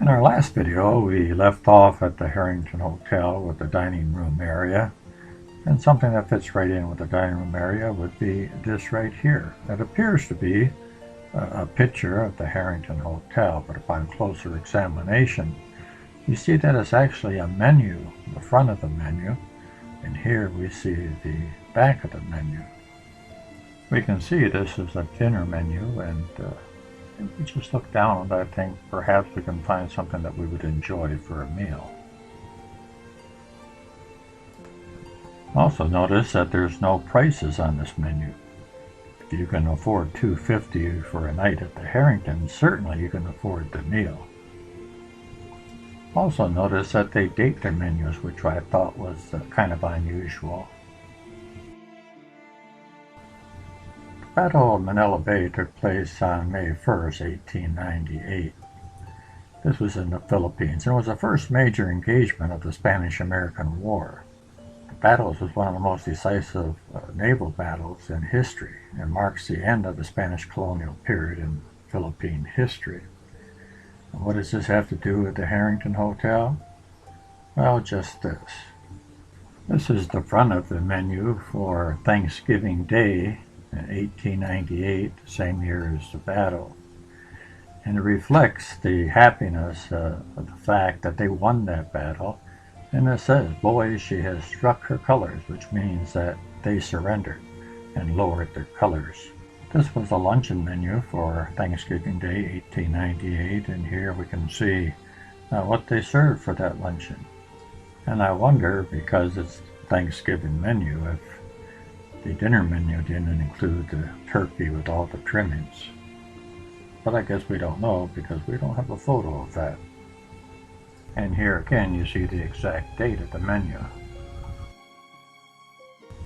In our last video, we left off at the Harrington Hotel with the dining room area, and something that fits right in with the dining room area would be this right here. It appears to be a picture of the Harrington Hotel, but upon closer examination, you see that it's actually a menu, the front of the menu, and here we see the back of the menu. We can see this is a dinner menu, and if we just look down, I think perhaps we can find something that we would enjoy for a meal. Also notice that there's no prices on this menu. If you can afford $2.50 for a night at the Harrington, certainly you can afford the meal. Also notice that they date their menus, which I thought was kind of unusual. The Battle of Manila Bay took place on May 1st, 1898. This was in the Philippines, and it was the first major engagement of the Spanish-American War. The battle was one of the most decisive naval battles in history and marks the end of the Spanish colonial period in Philippine history. And what does this have to do with the Harrington Hotel? Well, just this. This is the front of the menu for Thanksgiving Day in 1898, the same year as the battle. And it reflects the happiness of the fact that they won that battle. And it says, "Boys, she has struck her colors," which means that they surrendered and lowered their colors. This was a luncheon menu for Thanksgiving Day 1898, and here we can see what they served for that luncheon. And I wonder, because it's Thanksgiving menu, if the dinner menu didn't include the turkey with all the trimmings. But I guess we don't know because we don't have a photo of that. And here again you see the exact date of the menu.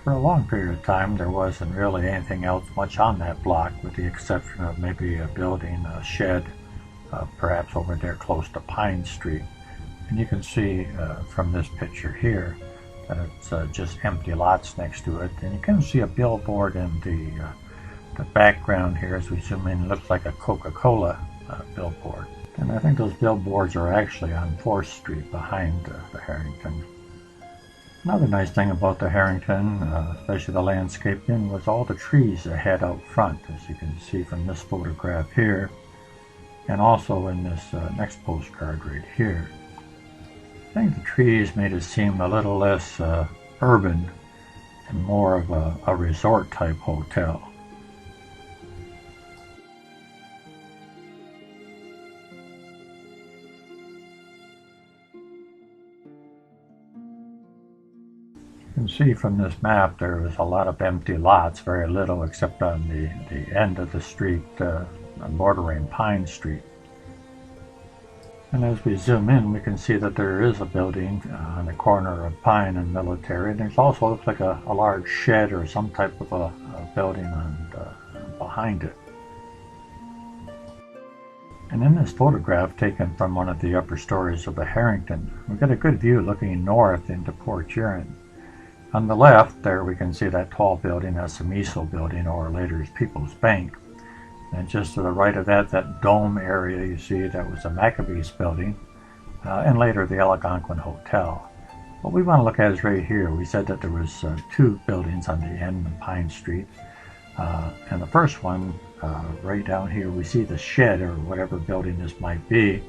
For a long period of time there wasn't really anything else much on that block, with the exception of maybe a building, a shed, perhaps over there close to Pine Street. And you can see from this picture here that it's just empty lots next to it, and you can see a billboard in the background here. As we zoom in, it looks like a Coca-Cola billboard. And I think those billboards are actually on 4th Street behind the Harrington. Another nice thing about the Harrington, especially the landscaping, was all the trees they had out front, as you can see from this photograph here, and also in this next postcard right here. I think the trees made it seem a little less urban and more of a resort type hotel. You can see from this map there was a lot of empty lots, very little except on the end of the street bordering Pine Street. And as we zoom in, we can see that there is a building on the corner of Pine and Military. And there's also looks like a large shed or some type of a building behind it. And in this photograph taken from one of the upper stories of the Harrington, we get a good view looking north into Port Huron. On the left there we can see that tall building, that's the Miso building, or later as People's Bank. And just to the right of that dome area, you see that was the Maccabees building, and later the Algonquin Hotel. What we want to look at is right here. We said that there was 2 buildings on the end of Pine Street. And the first one, right down here, we see the shed or whatever building this might be.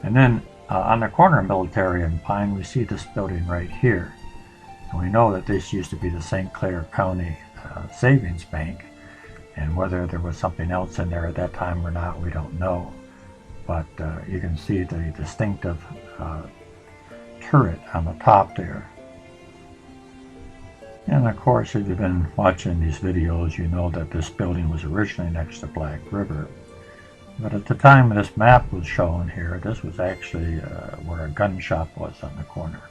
And then on the corner of Military and Pine, we see this building right here. And we know that this used to be the St. Clair County Savings Bank. And whether there was something else in there at that time or not, we don't know. But you can see the distinctive turret on the top there. And of course, if you've been watching these videos, you know that this building was originally next to Black River. But at the time this map was shown here, this was actually where a gun shop was on the corner.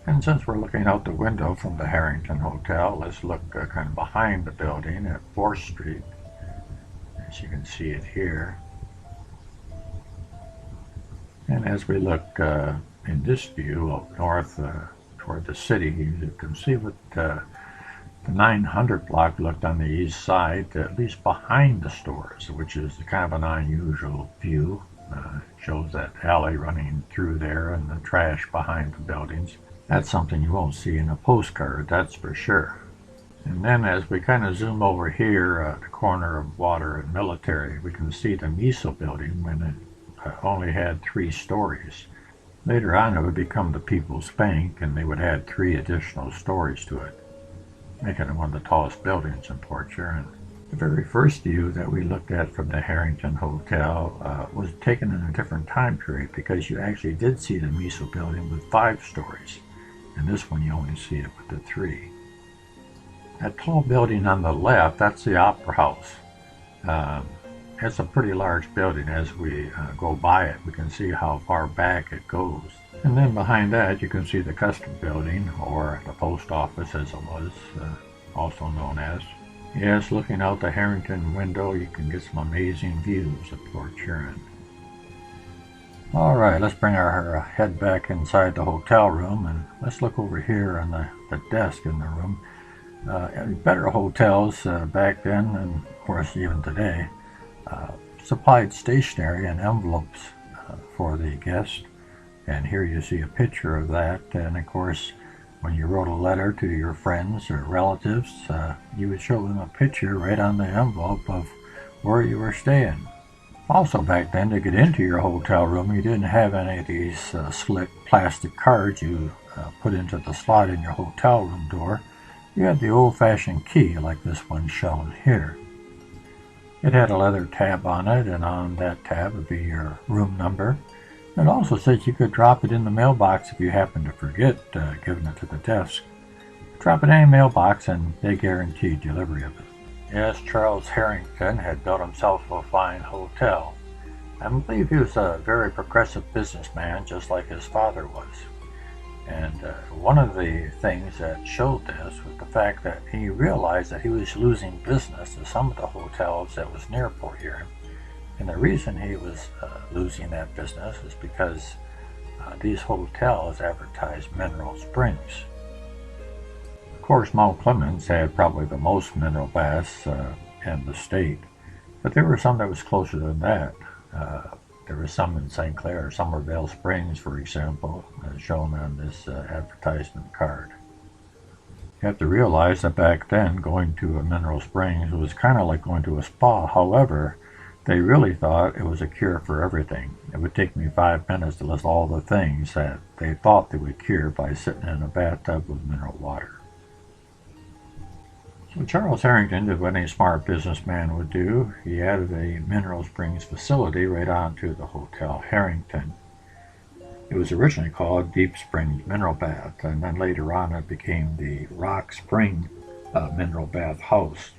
And since we're looking out the window from the Harrington Hotel, let's look kind of behind the building at 4th Street, as you can see it here. And as we look in this view up north toward the city, you can see what the 900 block looked on the east side, at least behind the stores, which is kind of an unusual view. Shows that alley running through there and the trash behind the buildings. That's something you won't see in a postcard, that's for sure. And then as we kind of zoom over here at the corner of Water and Military, we can see the Miso building when it only had 3 stories. Later on it would become the People's Bank, and they would add 3 additional stories to it, making it one of the tallest buildings in Port Huron. The very first view that we looked at from the Harrington Hotel was taken in a different time period, because you actually did see the Miso building with 5 stories. And this one you only see it with the 3. That tall building on the left, that's the Opera House. It's a pretty large building. As we go by it, we can see how far back it goes. And then behind that, you can see the Custom Building, or the Post Office as it was also known as. Yes, looking out the Harrington window, you can get some amazing views of Port Huron. Alright, let's bring our head back inside the hotel room, and let's look over here on the desk in the room. Better hotels back then, and of course even today, supplied stationery and envelopes for the guest. And here you see a picture of that. And of course, when you wrote a letter to your friends or relatives, you would show them a picture right on the envelope of where you were staying. Also back then, to get into your hotel room, you didn't have any of these slick plastic cards you put into the slot in your hotel room door. You had the old-fashioned key, like this one shown here. It had a leather tab on it, and on that tab would be your room number. It also said you could drop it in the mailbox if you happened to forget giving it to the desk. Drop it in any mailbox and they guaranteed delivery of it. Yes, Charles Harrington had built himself a fine hotel. I believe he was a very progressive businessman, just like his father was. And one of the things that showed this was the fact that he realized that he was losing business to some of the hotels that was near Port Huron. And the reason he was losing that business is because these hotels advertised mineral springs. Of course, Mount Clemens had probably the most mineral baths in the state, but there were some that was closer than that. There was some in St. Clair, Somerville Springs, for example, shown on this advertisement card. You have to realize that back then, going to a mineral springs was kind of like going to a spa. However, they really thought it was a cure for everything. It would take me 5 minutes to list all the things that they thought they would cure by sitting in a bathtub with mineral water. So Charles Harrington did what any smart businessman would do. He added a mineral springs facility right onto the Hotel Harrington. It was originally called Deep Springs Mineral Bath, and then later on it became the Rock Spring Mineral Bath House.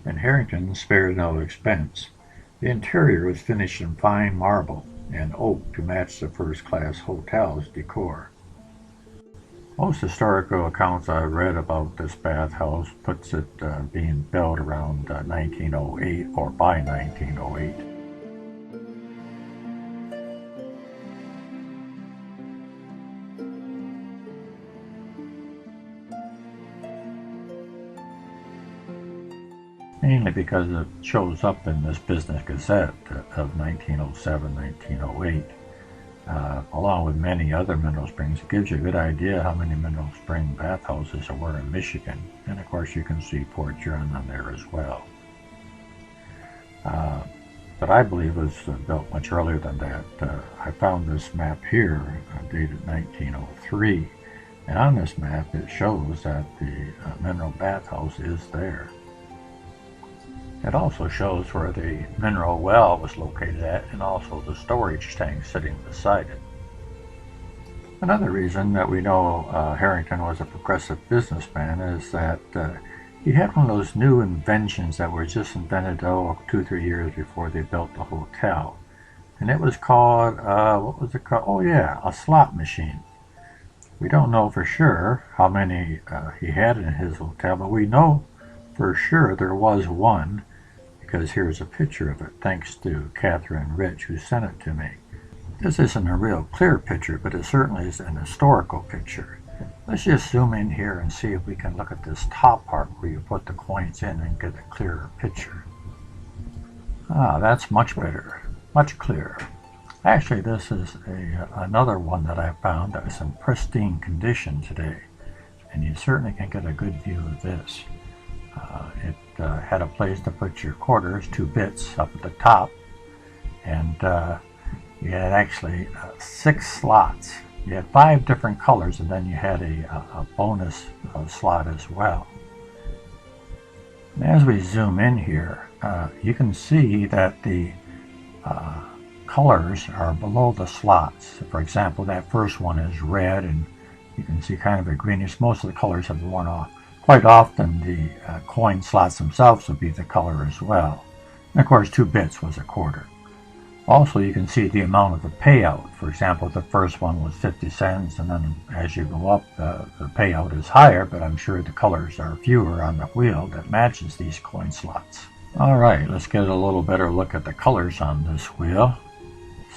And Harrington spared no expense. The interior was finished in fine marble and oak to match the first-class hotel's decor. Most historical accounts I've read about this bathhouse puts it being built around 1908 or by 1908. Mainly because it shows up in this Business Gazette of 1907-1908. Along with many other mineral springs. It gives you a good idea how many mineral spring bathhouses there were in Michigan. And of course you can see Port Huron on there as well. But I believe it was built much earlier than that. I found this map here dated 1903. And on this map it shows that the mineral bathhouse is there. It also shows where the mineral well was located at, and also the storage tank sitting beside it. Another reason that we know Harrington was a progressive businessman is that he had one of those new inventions that were just invented 2-3 years before they built the hotel. And it was called, what was it called? Oh yeah, a slot machine. We don't know for sure how many he had in his hotel, but we know for sure there was one, because here's a picture of it, thanks to Catherine Rich, who sent it to me. This isn't a real clear picture, but it certainly is an historical picture. Let's just zoom in here and see if we can look at this top part where you put the coins in and get a clearer picture. Ah, that's much better. much clearer. Actually, this is another one that I found that is in pristine condition today, and you certainly can get a good view of this. It had a place to put your quarters, 2 bits up at the top, and you had actually 6 slots. You had 5 different colors, and then you had a bonus slot as well. And as we zoom in here, you can see that the colors are below the slots. For example, that first one is red, and you can see kind of a greenish. Most of the colors have worn off. Quite often the coin slots themselves would be the color as well. And of course 2 bits was a quarter. Also, you can see the amount of the payout. For example, the first one was 50 cents, and then as you go up, the payout is higher, but I'm sure the colors are fewer on the wheel that matches these coin slots. All right, let's get a little better look at the colors on this wheel.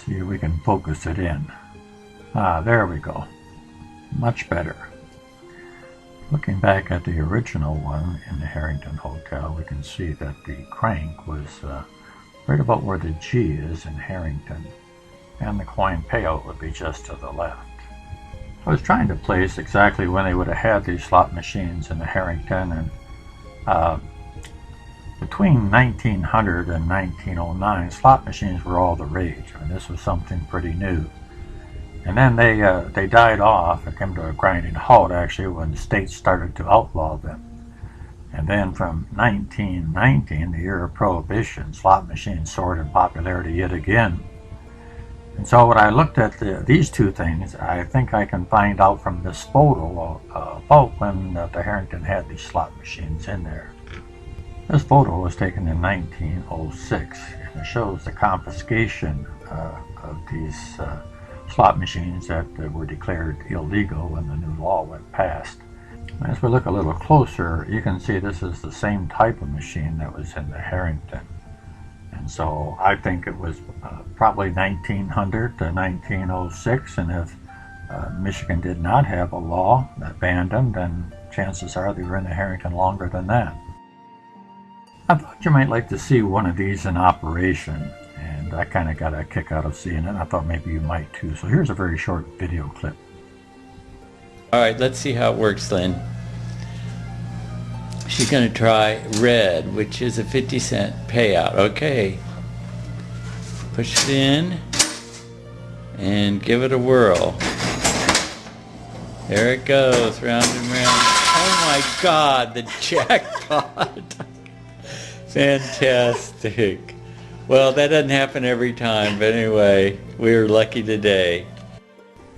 See if we can focus it in. There we go. Much better. Looking back at the original one in the Harrington Hotel, we can see that the crank was right about where the G is in Harrington, and the coin payout would be just to the left. I was trying to place exactly when they would have had these slot machines in the Harrington, and between 1900 and 1909, slot machines were all the rage. I mean, this was something pretty new. And then they died off. It came to a grinding halt, actually, when the states started to outlaw them. And then from 1919, the year of Prohibition, slot machines soared in popularity yet again. And so when I looked at these 2 things, I think I can find out from this photo about when the Harrington had these slot machines in there. This photo was taken in 1906, and it shows the confiscation of these slot machines that were declared illegal when the new law went past. As we look a little closer, you can see this is the same type of machine that was in the Harrington. And so I think it was probably 1900 to 1906, and if Michigan did not have a law that banned them, then chances are they were in the Harrington longer than that. I thought you might like to see one of these in operation, and I kind of got a kick out of seeing it. I thought maybe you might too. So here's a very short video clip. All right, let's see how it works, Lynn. She's going to try red, which is a 50-cent payout. Okay. Push it in and give it a whirl. There it goes, round and round. Oh my God, the jackpot. Fantastic. Well, that doesn't happen every time, but anyway, we were lucky today.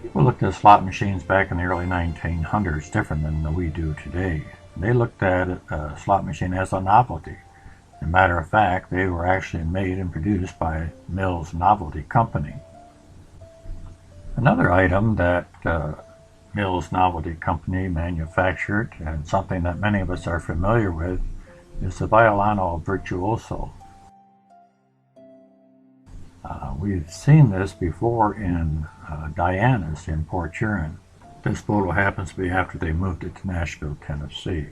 People looked at slot machines back in the early 1900s different than we do today. They looked at a slot machine as a novelty. As a matter of fact, they were actually made and produced by Mills Novelty Company. Another item that Mills Novelty Company manufactured, and something that many of us are familiar with, is the Violano Virtuoso. We've seen this before in Diana's in Port Huron. This photo happens to be after they moved it to Nashville, Tennessee.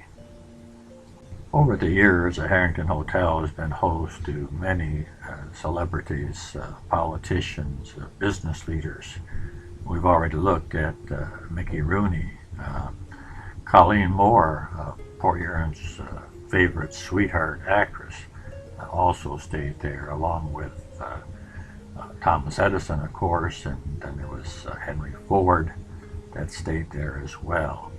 Over the years, the Harrington Hotel has been host to many celebrities, politicians, business leaders. We've already looked at Mickey Rooney, Colleen Moore, Port Huron's favorite sweetheart actress, also stayed there, along with Thomas Edison, of course, and then there was Henry Ford that stayed there as well.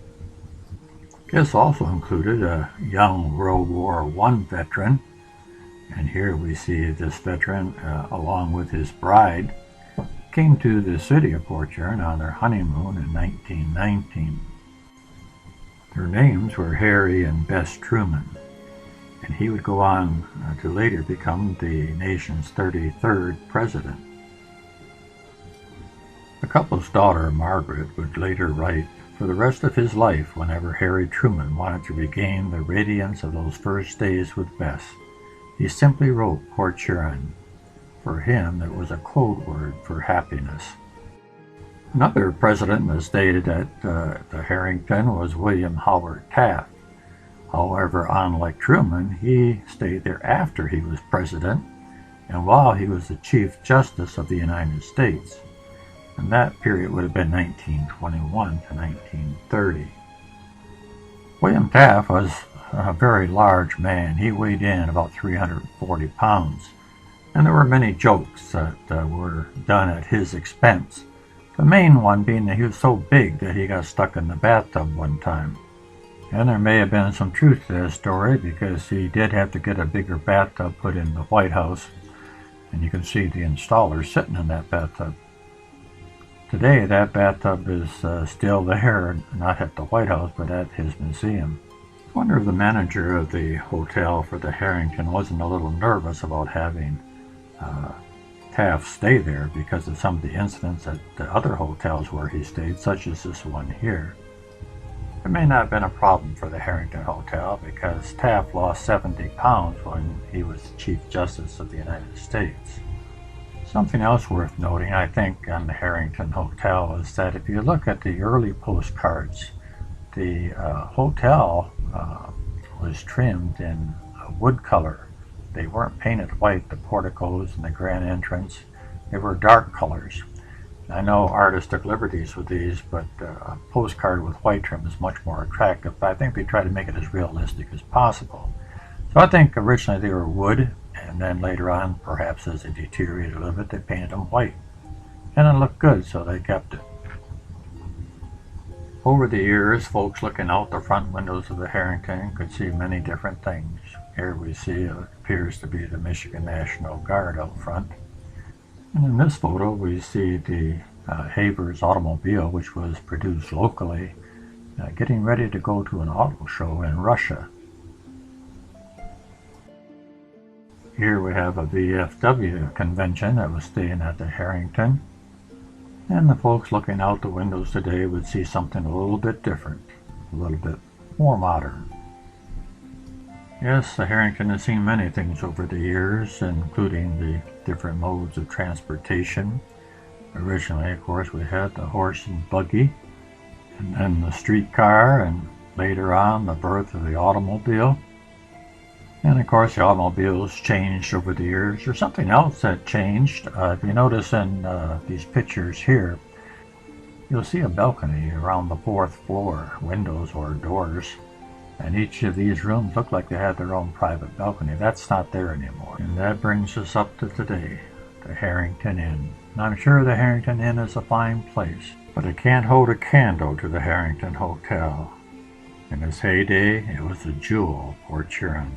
Guests also included a young World War I veteran, and here we see this veteran, along with his bride, came to the city of Port Huron on their honeymoon in 1919. Their names were Harry and Bess Truman, and he would go on to later become the nation's 33rd president. The couple's daughter, Margaret, would later write, for the rest of his life, whenever Harry Truman wanted to regain the radiance of those first days with Bess, he simply wrote Port Huron. For him, it was a code word for happiness. Another president that stayed at the Harrington was William Howard Taft. However, unlike Truman, he stayed there after he was president, and while he was the Chief Justice of the United States. And that period would have been 1921 to 1930. William Taft was a very large man. He weighed in about 340 pounds. And there were many jokes that were done at his expense. The main one being that he was so big that he got stuck in the bathtub one time. And there may have been some truth to this story because he did have to get a bigger bathtub put in the White House. And you can see the installer sitting in that bathtub. Today that bathtub is still there, not at the White House, but at his museum. I wonder if the manager of the hotel for the Harrington wasn't a little nervous about having Taft stay there because of some of the incidents at the other hotels where he stayed, such as this one here. It may not have been a problem for the Harrington Hotel because Taft lost 70 pounds when he was Chief Justice of the United States. Something else worth noting, I think, on the Harrington Hotel is that if you look at the early postcards, the hotel was trimmed in wood color. They weren't painted white, the porticos and the grand entrance. They were dark colors. I know artists took liberties with these, but a postcard with white trim is much more attractive. But I think they try to make it as realistic as possible. So I think originally they were wood, and then later on, perhaps as they deteriorated a little bit, they painted them white. And it looked good, so they kept it. Over the years, folks looking out the front windows of the Harrington could see many different things. Here we see it appears to be the Michigan National Guard out front. And in this photo, we see the Havers automobile, which was produced locally, getting ready to go to an auto show in Russia. Here we have a VFW convention that was staying at the Harrington. And the folks looking out the windows today would see something a little bit different, a little bit more modern. Yes, the Harrington has seen many things over the years, including the different modes of transportation. Originally, of course, we had the horse and buggy, and then the streetcar, and later on the birth of the automobile. And of course, the automobiles changed over the years. There's something else that changed. If you notice in these pictures here, you'll see a balcony around the 4th floor, windows or doors. And each of these rooms look like they had their own private balcony. That's not there anymore. And that brings us up to today, the Harrington Inn. And I'm sure the Harrington Inn is a fine place, but it can't hold a candle to the Harrington Hotel. In its heyday, it was a jewel of Port Huron.